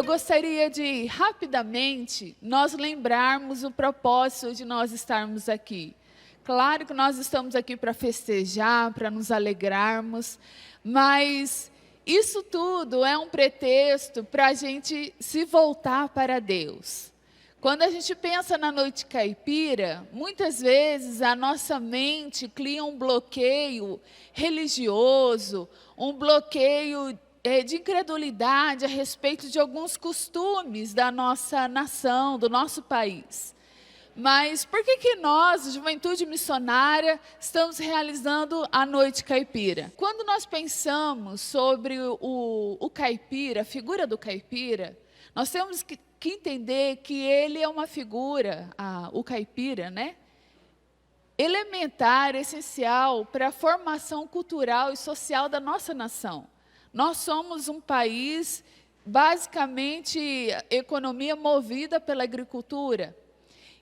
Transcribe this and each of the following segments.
eu gostaria de, rapidamente, nós lembrarmos o propósito de nós estarmos aqui. Claro que nós estamos aqui para festejar, para nos alegrarmos, mas isso tudo é um pretexto para a gente se voltar para Deus. Quando a gente pensa na noite caipira, muitas vezes a nossa mente cria um bloqueio religioso, um bloqueio de incredulidade a respeito de alguns costumes da nossa nação, do nosso país. Mas por que nós, Juventude Missionária, estamos realizando a Noite Caipira? Quando nós pensamos sobre o caipira, a figura do caipira, nós temos que entender que ele é uma figura, o caipira, né? Elementar, essencial para a formação cultural e social da nossa nação. Nós somos um país, basicamente, economia movida pela agricultura.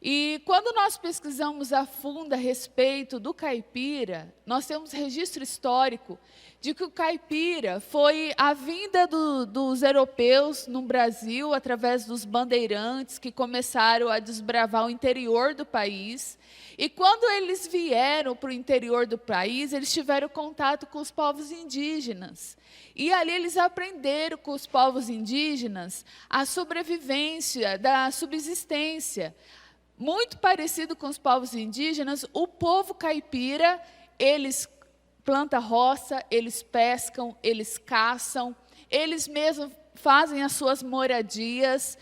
E quando nós pesquisamos a fundo a respeito do caipira, nós temos registro histórico de que o caipira foi a vinda dos europeus no Brasil, através dos bandeirantes que começaram a desbravar o interior do país. E quando eles vieram para o interior do país, eles tiveram contato com os povos indígenas. E ali eles aprenderam com os povos indígenas a sobrevivência, da subsistência. Muito parecido com os povos indígenas, o povo caipira, eles plantam roça, eles pescam, eles caçam, eles mesmos fazem as suas moradias,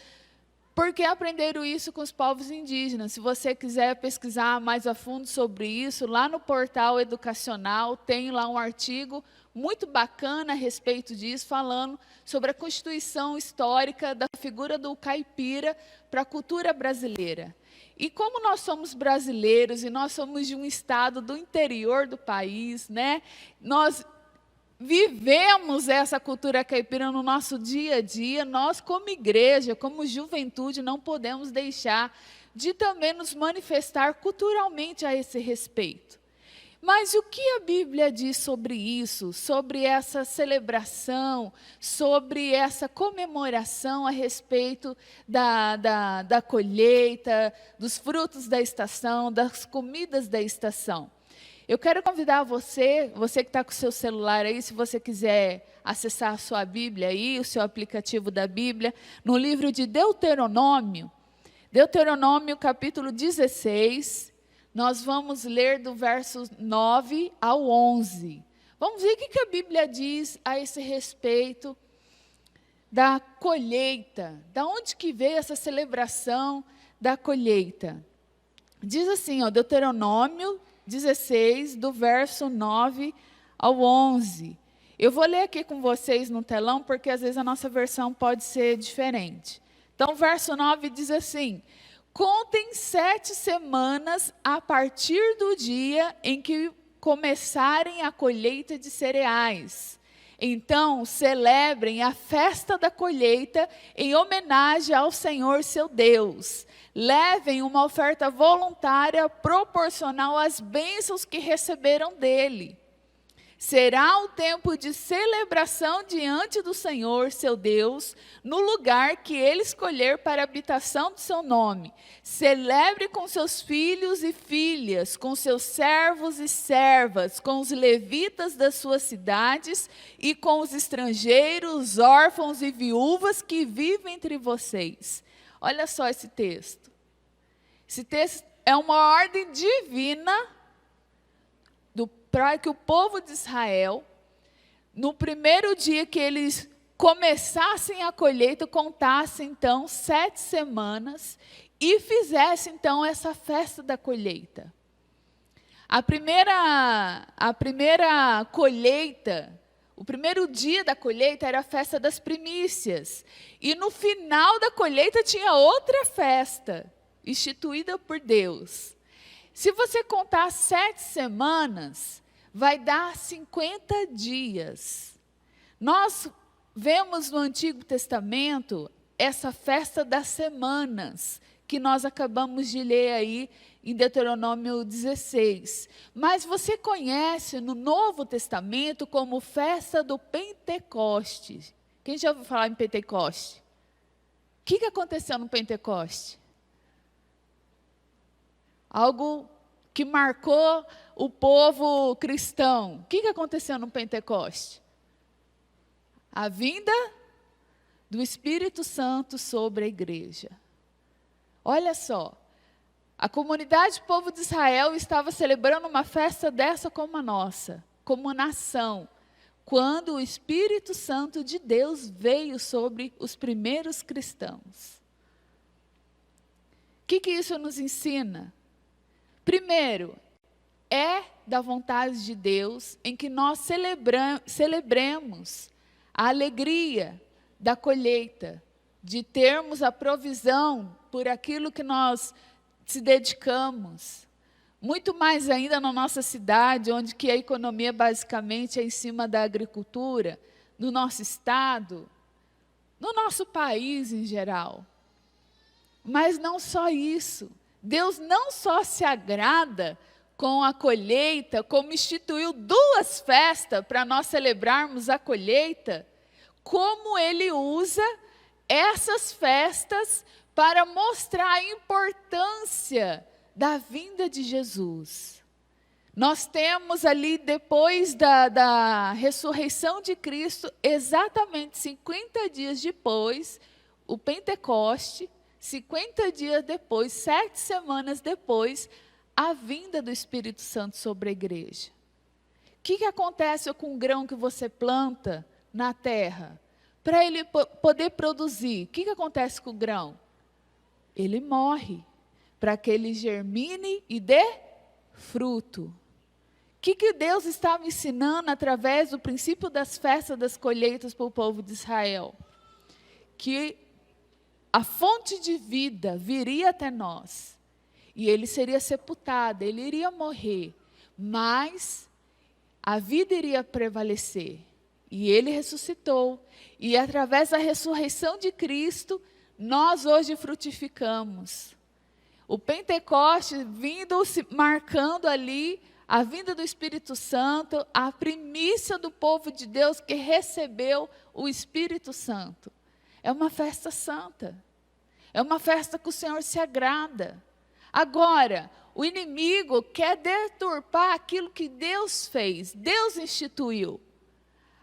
porque aprenderam isso com os povos indígenas. Se você quiser pesquisar mais a fundo sobre isso, lá no portal educacional tem lá um artigo muito bacana a respeito disso, falando sobre a constituição histórica da figura do caipira para a cultura brasileira. E como nós somos brasileiros e nós somos de um estado do interior do país, né? Nós vivemos essa cultura caipira no nosso dia a dia, nós como igreja, como juventude, não podemos deixar de também nos manifestar culturalmente a esse respeito. Mas o que a Bíblia diz sobre isso, sobre essa celebração, sobre essa comemoração a respeito da colheita, dos frutos da estação, das comidas da estação? Eu quero convidar você que está com o seu celular aí, se você quiser acessar a sua Bíblia aí, o seu aplicativo da Bíblia, no livro de Deuteronômio, capítulo 16, nós vamos ler do verso 9 ao 11. Vamos ver o que a Bíblia diz a esse respeito da colheita. Da onde que veio essa celebração da colheita? Diz assim, Deuteronômio 16, do verso 9 ao 11. Eu vou ler aqui com vocês no telão, porque às vezes a nossa versão pode ser diferente. Então, o verso 9 diz assim: contem 7 semanas a partir do dia em que começarem a colheita de cereais. Então, celebrem a festa da colheita em homenagem ao Senhor seu Deus. Levem uma oferta voluntária proporcional às bênçãos que receberam dele. Será um tempo de celebração diante do Senhor, seu Deus, no lugar que ele escolher para a habitação do seu nome. Celebre com seus filhos e filhas, com seus servos e servas, com os levitas das suas cidades e com os estrangeiros, órfãos e viúvas que vivem entre vocês. Olha só esse texto. Esse texto é uma ordem divina para que o povo de Israel, no primeiro dia que eles começassem a colheita, contassem então 7 semanas e fizessem então essa festa da colheita. A primeira colheita, o primeiro dia da colheita era a festa das primícias. E no final da colheita tinha outra festa, instituída por Deus. Se você contar 7 semanas, vai dar 50 dias. Nós vemos no Antigo Testamento essa festa das semanas, que nós acabamos de ler aí em Deuteronômio 16. Mas você conhece no Novo Testamento como festa do Pentecostes. Quem já ouviu falar em Pentecoste? que aconteceu no Pentecoste? Algo que marcou o povo cristão. O que aconteceu no Pentecoste? A vinda do Espírito Santo sobre a igreja. Olha só, a comunidade povo de Israel estava celebrando uma festa dessa como a nossa, como nação, quando o Espírito Santo de Deus veio sobre os primeiros cristãos. O que isso nos ensina? Primeiro, é da vontade de Deus em que nós celebremos a alegria da colheita, de termos a provisão por aquilo que nós se dedicamos. Muito mais ainda na nossa cidade, onde que a economia basicamente é em cima da agricultura, no nosso estado, no nosso país em geral. Mas não só isso. Deus não só se agrada com a colheita, como instituiu 2 festas para nós celebrarmos a colheita, como Ele usa essas festas para mostrar a importância da vinda de Jesus. Nós temos ali, depois da ressurreição de Cristo, exatamente 50 dias depois, o Pentecoste, 50 dias depois, 7 semanas depois, a vinda do Espírito Santo sobre a igreja. O que acontece com o grão que você planta na terra? Para ele poder produzir, o que acontece com o grão? Ele morre, para que ele germine e dê fruto. O que Deus estava ensinando através do princípio das festas das colheitas para o povo de Israel? Que a fonte de vida viria até nós, e ele seria sepultado, ele iria morrer, mas a vida iria prevalecer, e ele ressuscitou, e através da ressurreição de Cristo, nós hoje frutificamos. O Pentecoste vindo, marcando ali a vinda do Espírito Santo, a primícia do povo de Deus que recebeu o Espírito Santo. É uma festa santa. É uma festa que o Senhor se agrada. Agora, o inimigo quer deturpar aquilo que Deus fez, Deus instituiu.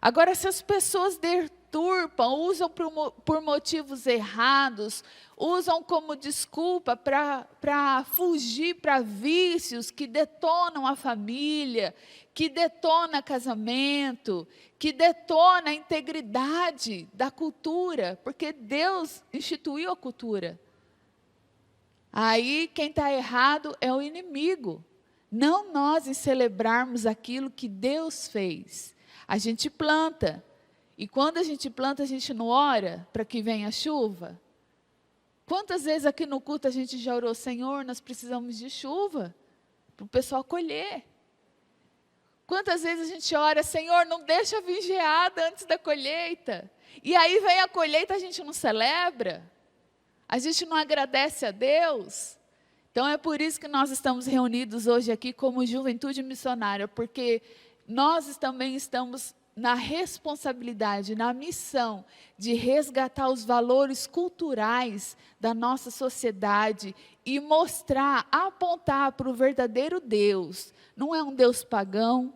Agora, se as pessoas deturpam, usam por motivos errados, usam como desculpa para fugir para vícios que detonam a família, que detonam casamento, que detonam a integridade da cultura, porque Deus instituiu a cultura. Aí quem está errado é o inimigo, não nós em celebrarmos aquilo que Deus fez. A gente planta, e quando a gente planta, a gente não ora para que venha a chuva? Quantas vezes aqui no culto a gente já orou, Senhor, nós precisamos de chuva, para o pessoal colher. Quantas vezes a gente ora, Senhor, não deixa vir geada antes da colheita. E aí vem a colheita, a gente não celebra, a gente não agradece a Deus. Então é por isso que nós estamos reunidos hoje aqui como Juventude Missionária, porque nós também estamos na responsabilidade, na missão de resgatar os valores culturais da nossa sociedade e mostrar, apontar para o verdadeiro Deus. Não é um Deus pagão,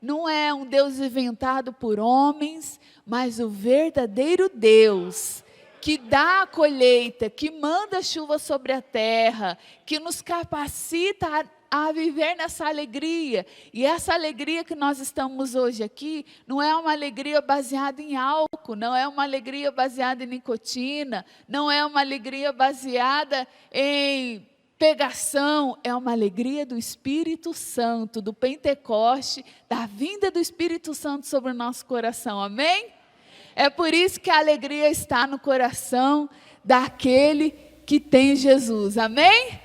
não é um Deus inventado por homens, mas o verdadeiro Deus que dá a colheita, que manda chuva sobre a terra, que nos capacita a viver nessa alegria. E essa alegria que nós estamos hoje aqui, não é uma alegria baseada em álcool, não é uma alegria baseada em nicotina, não é uma alegria baseada em pegação, é uma alegria do Espírito Santo, do Pentecoste, da vinda do Espírito Santo sobre o nosso coração, amém? É por isso que a alegria está no coração daquele que tem Jesus, amém?